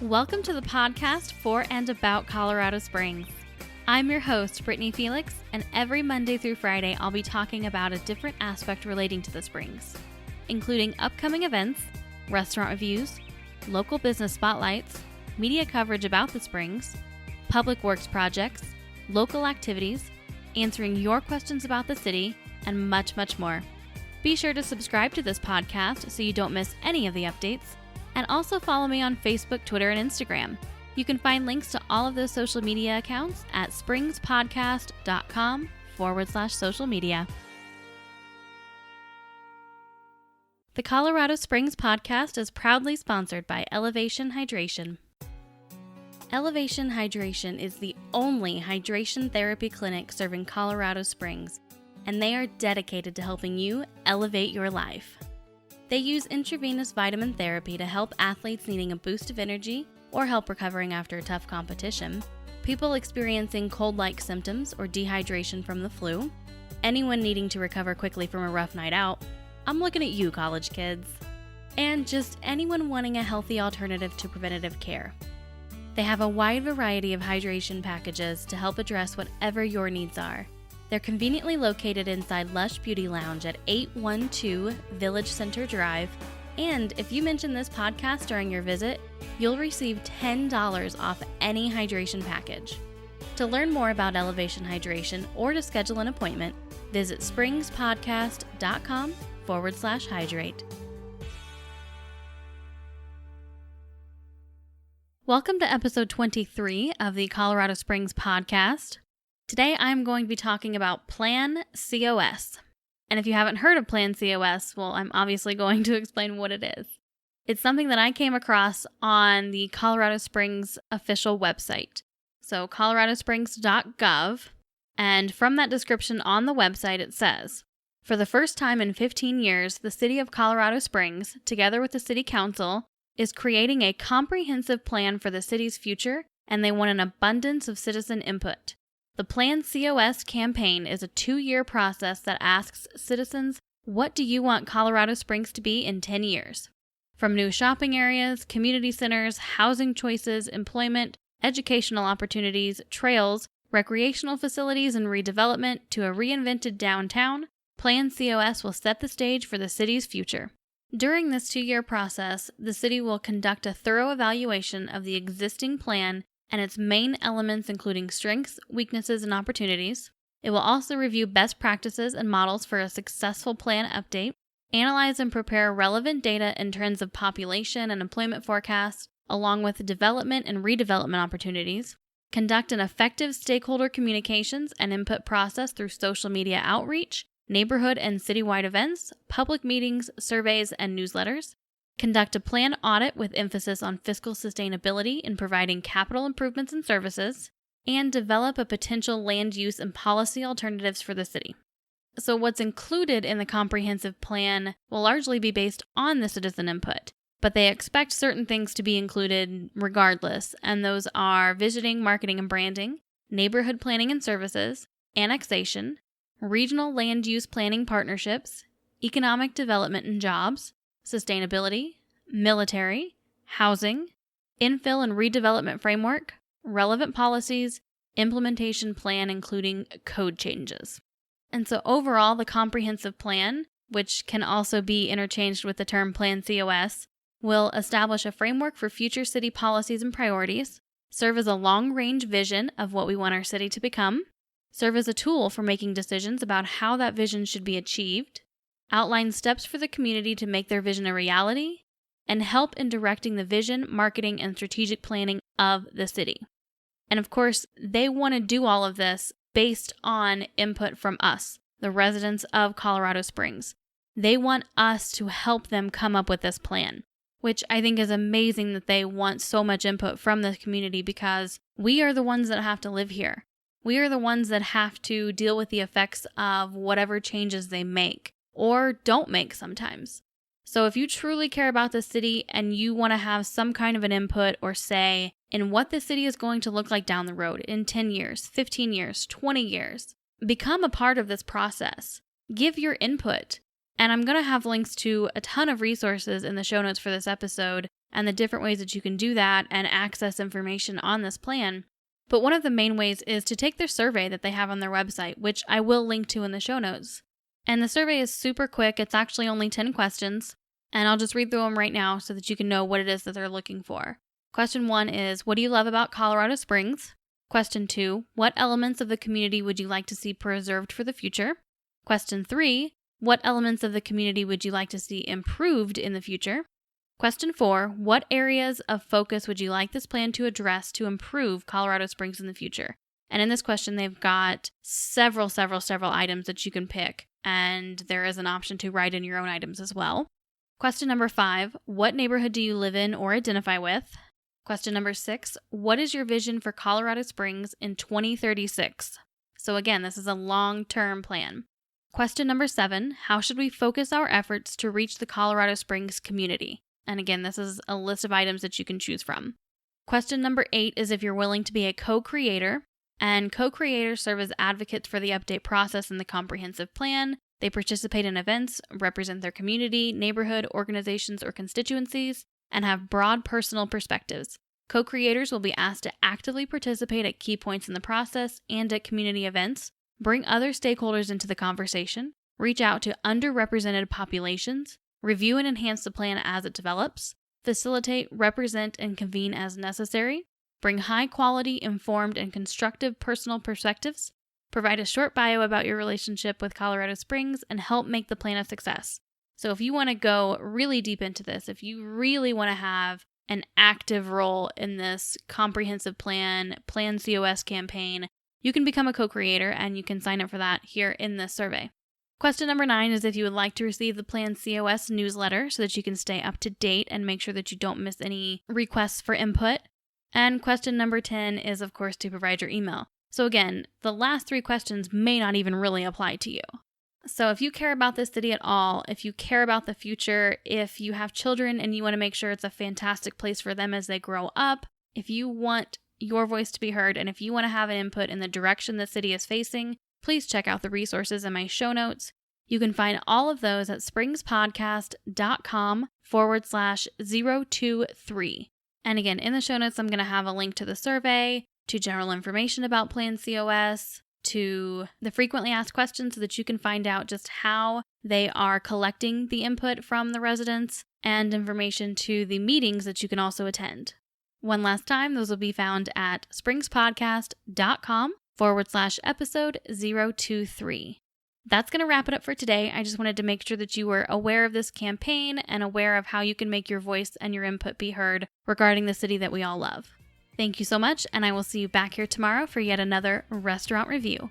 Welcome to the podcast for and about Colorado Springs. I'm your host, Brittany Felix, and every Monday through Friday, I'll be talking about a different aspect relating to the Springs, including upcoming events, restaurant reviews, local business spotlights, media coverage about the Springs, public works projects, local activities, answering your questions about the city, and much, much more. Be sure to subscribe to this podcast so you don't miss any of the updates. And also follow me on Facebook, Twitter, and Instagram. You can find links to all of those social media accounts at springspodcast.com/social media. The Colorado Springs podcast is proudly sponsored by Elevation Hydration. Elevation Hydration is the only hydration therapy clinic serving Colorado Springs, and they are dedicated to helping you elevate your life. They use intravenous vitamin therapy to help athletes needing a boost of energy or help recovering after a tough competition, people experiencing cold-like symptoms or dehydration from the flu, anyone needing to recover quickly from a rough night out. I'm looking at you, college kids. And just anyone wanting a healthy alternative to preventative care. They have a wide variety of hydration packages to help address whatever your needs are. They're conveniently located inside Lush Beauty Lounge at 812 Village Center Drive, and if you mention this podcast during your visit, you'll receive $10 off any hydration package. To learn more about Elevation Hydration or to schedule an appointment, visit springspodcast.com/hydrate. Welcome to episode 23 of the Colorado Springs podcast. Today, I'm going to be talking about PlanCOS. And if you haven't heard of PlanCOS, well, I'm obviously going to explain what it is. It's something that I came across on the Colorado Springs official website. So coloradosprings.gov. And from that description on the website, it says, for the first time in 15 years, the city of Colorado Springs, together with the city council, is creating a comprehensive plan for the city's future, and they want an abundance of citizen input. The PlanCOS campaign is a 2-year process that asks citizens, what do you want Colorado Springs to be in 10 years? From new shopping areas, community centers, housing choices, employment, educational opportunities, trails, recreational facilities, and redevelopment to a reinvented downtown, PlanCOS will set the stage for the city's future. During this 2-year process, the city will conduct a thorough evaluation of the existing plan and its main elements including strengths, weaknesses, and opportunities. It will also review best practices and models for a successful plan update, analyze and prepare relevant data in terms of population and employment forecasts, along with development and redevelopment opportunities, conduct an effective stakeholder communications and input process through social media outreach, neighborhood and citywide events, public meetings, surveys, and newsletters, conduct a plan audit with emphasis on fiscal sustainability in providing capital improvements and services, and develop a potential land use and policy alternatives for the city. So what's included in the comprehensive plan will largely be based on the citizen input, but they expect certain things to be included regardless, and those are visiting, marketing and branding, neighborhood planning and services, annexation, regional land use planning partnerships, economic development and jobs, sustainability, military, housing, infill and redevelopment framework, relevant policies, implementation plan including code changes. And so overall, the comprehensive plan, which can also be interchanged with the term PlanCOS, will establish a framework for future city policies and priorities, serve as a long-range vision of what we want our city to become, serve as a tool for making decisions about how that vision should be achieved, outline steps for the community to make their vision a reality, and help in directing the vision, marketing, and strategic planning of the city. And of course, they want to do all of this based on input from us, the residents of Colorado Springs. They want us to help them come up with this plan, which I think is amazing that they want so much input from the community because we are the ones that have to live here. We are the ones that have to deal with the effects of whatever changes they make. Or don't make sometimes. So if you truly care about the city and you want to have some kind of an input or say in what the city is going to look like down the road in 10 years, 15 years, 20 years, become a part of this process. Give your input. And I'm going to have links to a ton of resources in the show notes for this episode and the different ways that you can do that and access information on this plan. But one of the main ways is to take their survey that they have on their website, which I will link to in the show notes. And the survey is super quick. It's actually only 10 questions. And I'll just read through them right now so that you can know what it is that they're looking for. Question 1 is, what do you love about Colorado Springs? Question 2, what elements of the community would you like to see preserved for the future? Question 3, what elements of the community would you like to see improved in the future? Question 4, what areas of focus would you like this plan to address to improve Colorado Springs in the future? And in this question, they've got several items that you can pick, and there is an option to write in your own items as well. Question number 5, what neighborhood do you live in or identify with? Question number 6, what is your vision for Colorado Springs in 2036? So again, this is a long-term plan. Question number 7, how should we focus our efforts to reach the Colorado Springs community? And again, this is a list of items that you can choose from. Question number 8 is if you're willing to be a co-creator, and co-creators serve as advocates for the update process in the comprehensive plan. They participate in events, represent their community, neighborhood, organizations, or constituencies, and have broad personal perspectives. Co-creators will be asked to actively participate at key points in the process and at community events, bring other stakeholders into the conversation, reach out to underrepresented populations, review and enhance the plan as it develops, facilitate, represent, and convene as necessary, bring high-quality, informed, and constructive personal perspectives, provide a short bio about your relationship with Colorado Springs, and help make the plan a success. So if you want to go really deep into this, if you really want to have an active role in this comprehensive PlanCOS campaign, you can become a co-creator and you can sign up for that here in this survey. Question number 9 is if you would like to receive the PlanCOS newsletter so that you can stay up to date and make sure that you don't miss any requests for input. And question number 10 is, of course, to provide your email. So again, the last 3 questions may not even really apply to you. So if you care about this city at all, if you care about the future, if you have children and you want to make sure it's a fantastic place for them as they grow up, if you want your voice to be heard, and if you want to have an input in the direction the city is facing, please check out the resources in my show notes. You can find all of those at springspodcast.com/023. And again, in the show notes, I'm going to have a link to the survey, to general information about PlanCOS, to the frequently asked questions so that you can find out just how they are collecting the input from the residents, and information to the meetings that you can also attend. One last time, those will be found at springspodcast.com/episode 023. That's going to wrap it up for today. I just wanted to make sure that you were aware of this campaign and aware of how you can make your voice and your input be heard regarding the city that we all love. Thank you so much, and I will see you back here tomorrow for yet another restaurant review.